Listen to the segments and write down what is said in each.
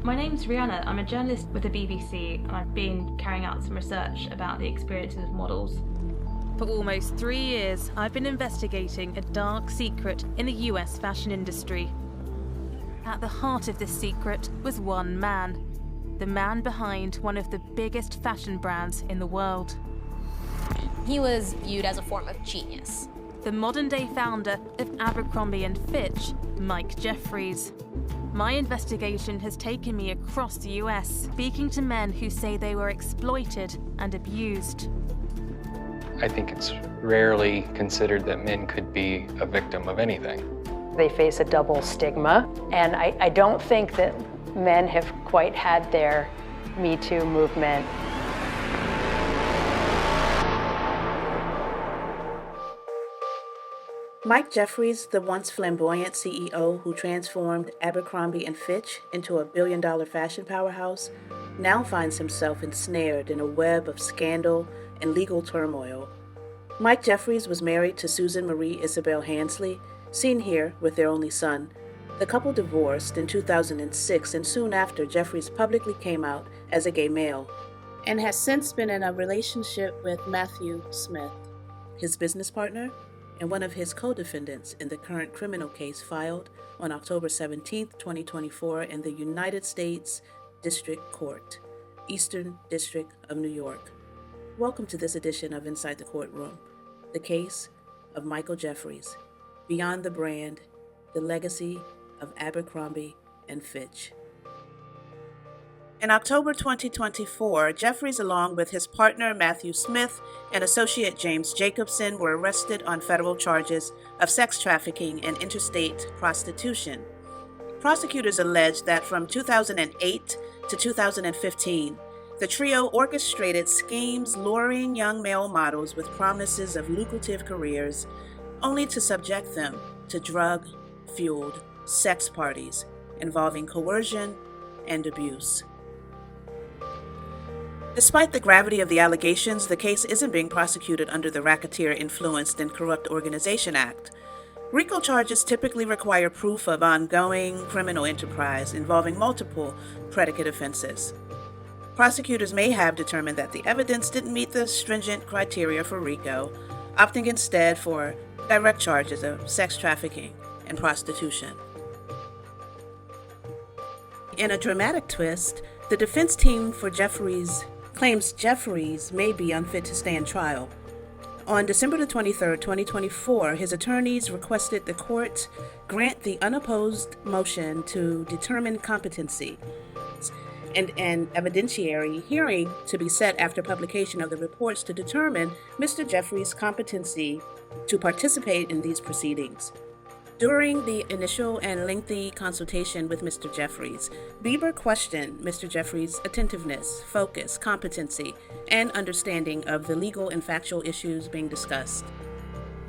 My name's Rianna. I'm a journalist with the BBC and I've been carrying out some research about the experiences of models. For almost 3 years, I've been investigating a dark secret in the US fashion industry. At the heart of this secret was one man, the man behind one of the biggest fashion brands in the world. He was viewed as a form of genius. The modern-day founder of Abercrombie&Fitch, Mike Jeffries. My investigation has taken me across the US, speaking to men who say they were exploited and abused. I think it's rarely considered that men could be a victim of anything. They face a double stigma, and I don't think that men have quite had their Me Too movement. Mike Jeffries, the once flamboyant CEO who transformed Abercrombie&Fitch into a billion-dollar fashion powerhouse, now finds himself ensnared in a web of scandal and legal turmoil. Mike Jeffries was married to Susan Marie Isabel Hansley, seen here with their only son. The couple divorced in 2006, and soon after, Jeffries publicly came out as a gay male, and has since been in a relationship with Matthew Smith, his business partner, and one of his co-defendants in the current criminal case filed on October 17, 2024 in the United States District Court, Eastern District of New York. Welcome to this edition of Inside the Courtroom, the case of Michael Jeffries, Beyond the Brand, the Legacy of Abercrombie&Fitch. In October 2024, Jeffries, along with his partner Matthew Smith and associate James Jacobson, were arrested on federal charges of sex trafficking and interstate prostitution. Prosecutors allege that from 2008 to 2015, the trio orchestrated schemes luring young male models with promises of lucrative careers, only to subject them to drug-fueled sex parties involving coercion and abuse. Despite the gravity of the allegations, the case isn't being prosecuted under the Racketeer Influenced and Corrupt Organization Act. RICO charges typically require proof of ongoing criminal enterprise involving multiple predicate offenses. Prosecutors may have determined that the evidence didn't meet the stringent criteria for RICO, opting instead for direct charges of sex trafficking and prostitution. In a dramatic twist, the defense team for Jeffries claims Jeffries may be unfit to stand trial. On December 23, 2024, his attorneys requested the court grant the unopposed motion to determine competency and an evidentiary hearing to be set after publication of the reports to determine Mr. Jeffries' competency to participate in these proceedings. During the initial and lengthy consultation with Mr. Jeffries, Bieber questioned Mr. Jeffries' attentiveness, focus, competency, and understanding of the legal and factual issues being discussed.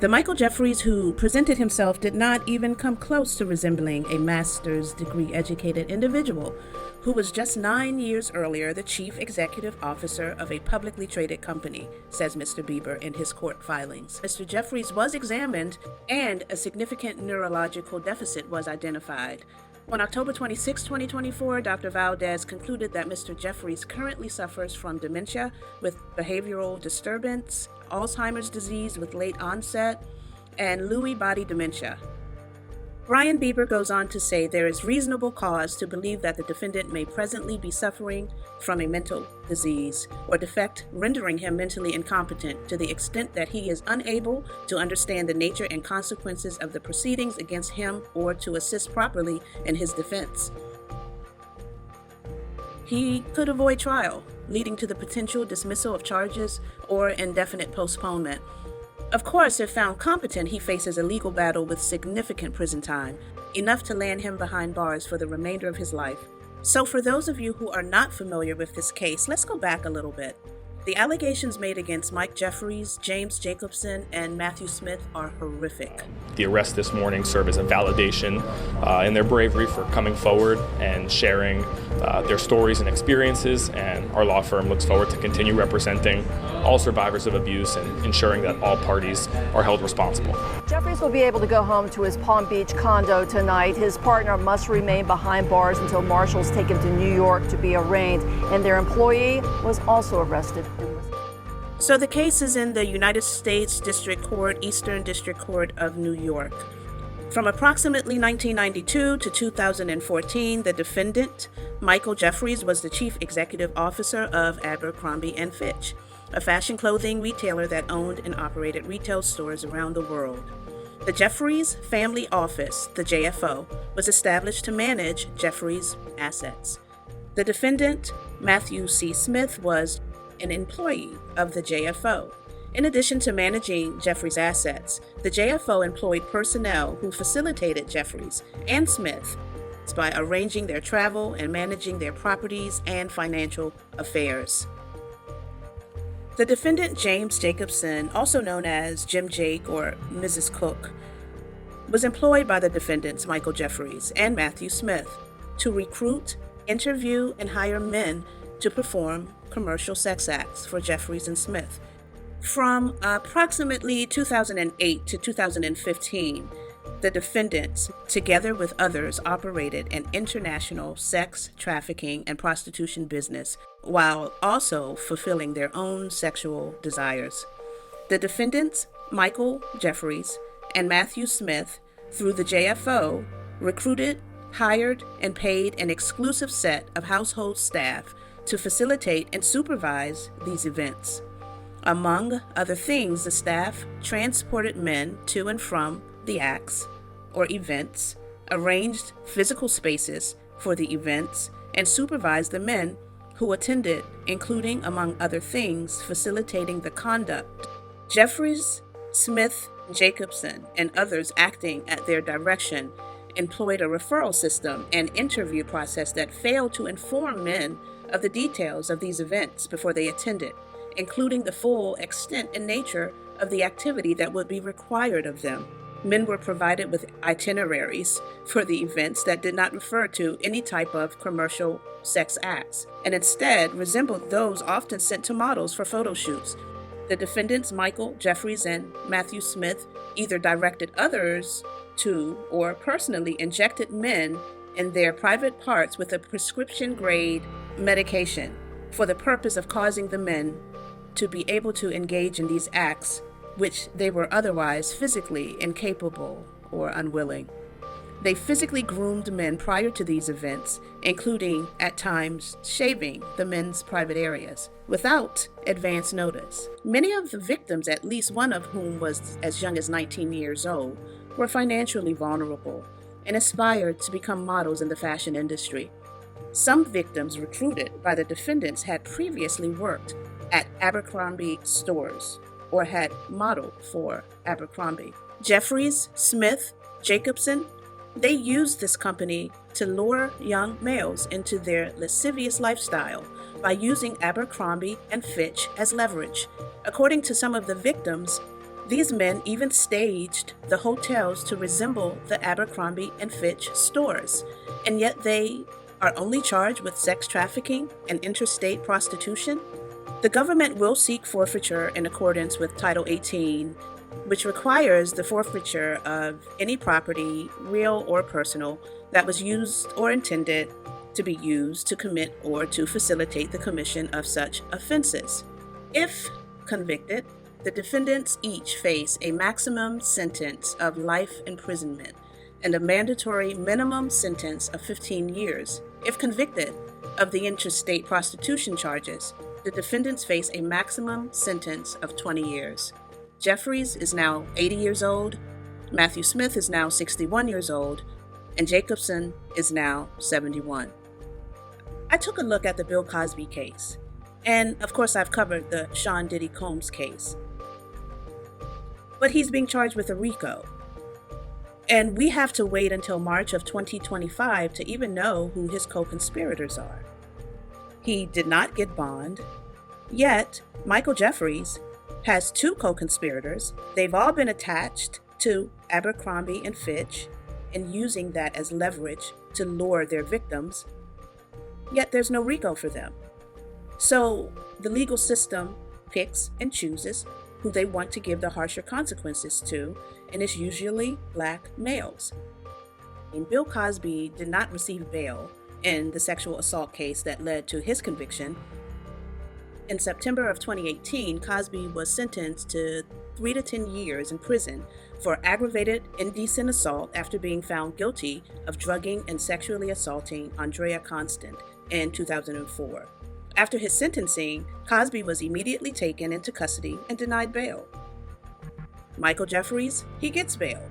The Michael Jeffries who presented himself did not even come close to resembling a master's degree educated individual who was just 9 years earlier the chief executive officer of a publicly traded company, says Mr. Bieber in his court filings. Mr. Jeffries was examined and a significant neurological deficit was identified. On October 26, 2024, Dr. Valdez concluded that Mr. Jeffries currently suffers from dementia with behavioral disturbance, Alzheimer's disease with late onset, and Lewy body dementia. Brian Bieber goes on to say there is reasonable cause to believe that the defendant may presently be suffering from a mental disease or defect rendering him mentally incompetent to the extent that he is unable to understand the nature and consequences of the proceedings against him or to assist properly in his defense. He could avoid trial, leading to the potential dismissal of charges or indefinite postponement. Of course, if found competent, he faces a legal battle with significant prison time, enough to land him behind bars for the remainder of his life. So for those of you who are not familiar with this case, let's go back a little bit. The allegations made against Mike Jeffries, James Jacobson, and Matthew Smith are horrific. The arrest this morning served as a validation in their bravery for coming forward and sharing their stories and experiences, and our law firm looks forward to continue representing all survivors of abuse and ensuring that all parties are held responsible. Jeffries will be able to go home to his Palm Beach condo tonight. His partner must remain behind bars until marshals take him to New York to be arraigned. And their employee was also arrested. So the case is in the United States District Court, Eastern District Court of New York. From approximately 1992 to 2014, the defendant, Michael Jeffries, was the chief executive officer of Abercrombie and Fitch, a fashion clothing retailer that owned and operated retail stores around the world. The Jeffries Family Office, the JFO, was established to manage Jeffries' assets. The defendant, Matthew C. Smith, was an employee of the JFO. In addition to managing Jeffries' assets, the JFO employed personnel who facilitated Jeffries and Smith by arranging their travel and managing their properties and financial affairs. The defendant, James Jacobson, also known as Jim Jake or Mrs. Cook, was employed by the defendants, Michael Jeffries and Matthew Smith, to recruit, interview, and hire men to perform commercial sex acts for Jeffries and Smith. From approximately 2008 to 2015, the defendants, together with others, operated an international sex trafficking and prostitution business while also fulfilling their own sexual desires. The defendants, Michael Jeffries and Matthew Smith, through the JFO, recruited, hired, and paid an exclusive set of household staff to facilitate and supervise these events. Among other things, the staff transported men to and from the acts or events, arranged physical spaces for the events, and supervised the men who attended, including, among other things, facilitating the conduct. Jeffries, Smith, Jacobson, and others acting at their direction employed a referral system and interview process that failed to inform men of the details of these events before they attended, including the full extent and nature of the activity that would be required of them. Men were provided with itineraries for the events that did not refer to any type of commercial sex acts, and instead resembled those often sent to models for photo shoots. The defendants, Michael Jeffries and Matthew Smith, either directed others to or personally injected men in their private parts with a prescription-grade medication for the purpose of causing the men to be able to engage in these acts which they were otherwise physically incapable or unwilling. They physically groomed men prior to these events, including, at times, shaving the men's private areas, without advance notice. Many of the victims, at least one of whom was as young as 19 years old, were financially vulnerable and aspired to become models in the fashion industry. Some victims recruited by the defendants had previously worked at Abercrombie stores or had modeled for Abercrombie. Jeffries, Smith, Jacobson, they used this company to lure young males into their lascivious lifestyle by using Abercrombie and Fitch as leverage. According to some of the victims, these men even staged the hotels to resemble the Abercrombie and Fitch stores, and yet they are only charged with sex trafficking and interstate prostitution. The government will seek forfeiture in accordance with Title 18, which requires the forfeiture of any property, real or personal, that was used or intended to be used to commit or to facilitate the commission of such offenses. If convicted, the defendants each face a maximum sentence of life imprisonment and a mandatory minimum sentence of 15 years. If convicted of the interstate prostitution charges, the defendants face a maximum sentence of 20 years. Jeffries is now 80 years old, Matthew Smith is now 61 years old, and Jacobson is now 71. I took a look at the Bill Cosby case, and of course I've covered the Sean Diddy Combs case. But he's being charged with a RICO, and we have to wait until March of 2025 to even know who his co-conspirators are. He did not get bond, yet Michael Jeffries has two co-conspirators. They've all been attached to Abercrombie and Fitch and using that as leverage to lure their victims, yet there's no RICO for them. So the legal system picks and chooses who they want to give the harsher consequences to, and it's usually black males. And Bill Cosby did not receive bail in the sexual assault case that led to his conviction. In September of 2018, Cosby was sentenced to 3 to 10 years in prison for aggravated indecent assault after being found guilty of drugging and sexually assaulting Andrea Constant in 2004. After his sentencing, Cosby was immediately taken into custody and denied bail. Michael Jeffries, he gets bail.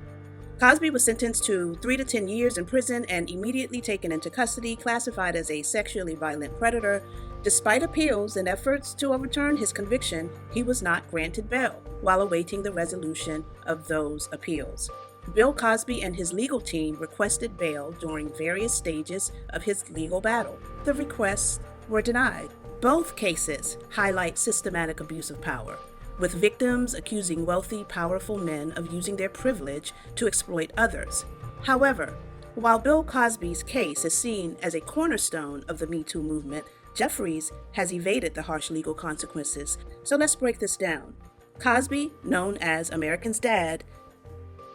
Cosby was sentenced to 3 to 10 years in prison and immediately taken into custody, classified as a sexually violent predator. Despite appeals and efforts to overturn his conviction, he was not granted bail while awaiting the resolution of those appeals. Bill Cosby and his legal team requested bail during various stages of his legal battle. The requests were denied. Both cases highlight systematic abuse of power, with victims accusing wealthy, powerful men of using their privilege to exploit others. However, while Bill Cosby's case is seen as a cornerstone of the Me Too movement, Jeffries has evaded the harsh legal consequences. So let's break this down. Cosby, known as America's Dad,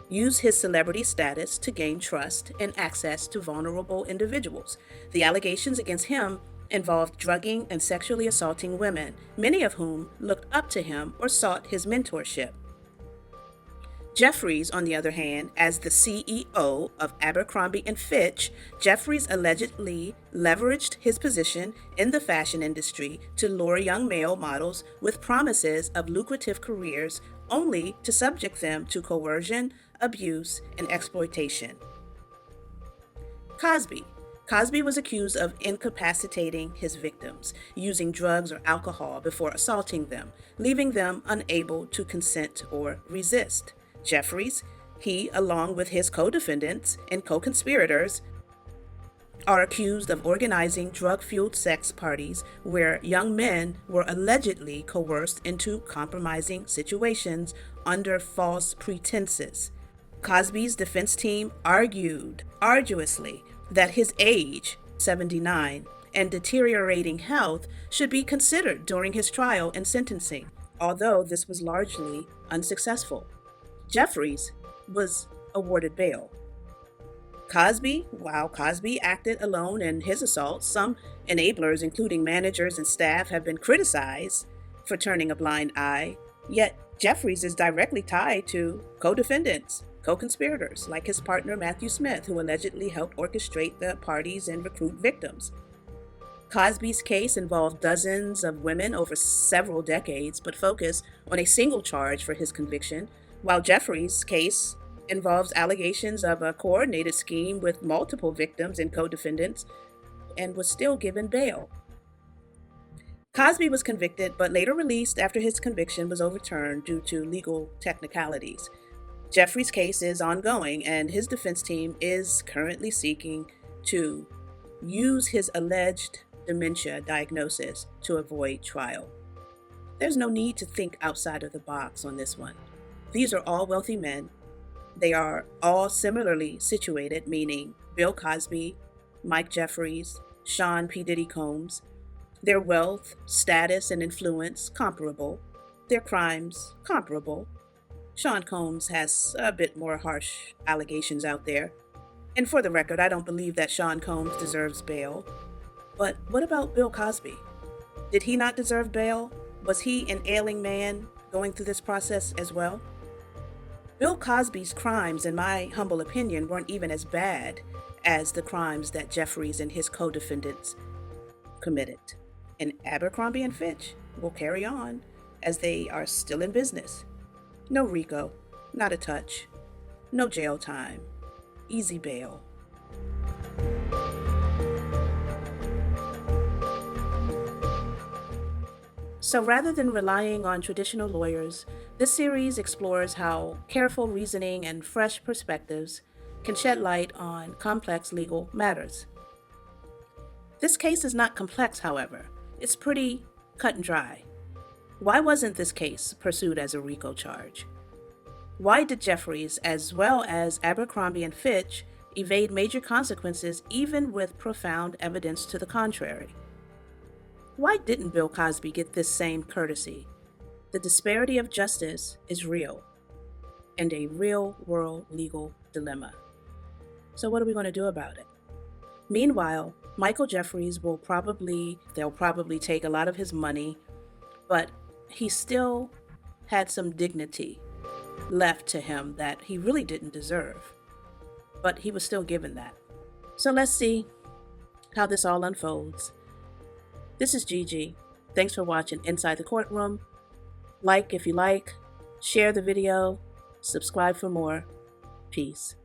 used his celebrity status to gain trust and access to vulnerable individuals. The allegations against him involved drugging and sexually assaulting women, many of whom looked up to him or sought his mentorship. Jeffries, on the other hand, as the CEO of Abercrombie and Fitch, Jeffries allegedly leveraged his position in the fashion industry to lure young male models with promises of lucrative careers, only to subject them to coercion, abuse, and exploitation. Cosby was accused of incapacitating his victims, using drugs or alcohol before assaulting them, leaving them unable to consent or resist. Jeffries, he, along with his co-defendants and co-conspirators, are accused of organizing drug-fueled sex parties where young men were allegedly coerced into compromising situations under false pretenses. Cosby's defense team argued arduously that his age, 79, and deteriorating health should be considered during his trial and sentencing, although this was largely unsuccessful. Jeffries was awarded bail. While Cosby acted alone in his assault, some enablers, including managers and staff, have been criticized for turning a blind eye, yet Jeffries is directly tied to co-defendants, co-conspirators, like his partner Matthew Smith, who allegedly helped orchestrate the parties and recruit victims. Cosby's case involved dozens of women over several decades, but focused on a single charge for his conviction, while Jeffries' case involves allegations of a coordinated scheme with multiple victims and co-defendants, and was still given bail. Cosby was convicted, but later released after his conviction was overturned due to legal technicalities. Jeffries' case is ongoing, and his defense team is currently seeking to use his alleged dementia diagnosis to avoid trial. There's no need to think outside of the box on this one. These are all wealthy men. They are all similarly situated, meaning Bill Cosby, Mike Jeffries, Sean P. Diddy Combs. Their wealth, status, and influence comparable. Their crimes comparable. Sean Combs has a bit more harsh allegations out there. And for the record, I don't believe that Sean Combs deserves bail. But what about Bill Cosby? Did he not deserve bail? Was he an ailing man going through this process as well? Bill Cosby's crimes, in my humble opinion, weren't even as bad as the crimes that Jeffries and his co-defendants committed. And Abercrombie and Fitch will carry on as they are still in business. No RICO, not a touch, no jail time, easy bail. So rather than relying on traditional lawyers, this series explores how careful reasoning and fresh perspectives can shed light on complex legal matters. This case is not complex, however. It's pretty cut and dry. Why wasn't this case pursued as a RICO charge? Why did Jeffries, as well as Abercrombie and Fitch, evade major consequences even with profound evidence to the contrary? Why didn't Bill Cosby get this same courtesy? The disparity of justice is real and a real-world legal dilemma. So what are we going to do about it? Meanwhile, Michael Jeffries they'll probably take a lot of his money, but he still had some dignity left to him that he really didn't deserve, but he was still given that. So let's see how this all unfolds. This is Gigi. Thanks for watching Inside the Courtroom. Like if you like, share the video, subscribe for more. Peace.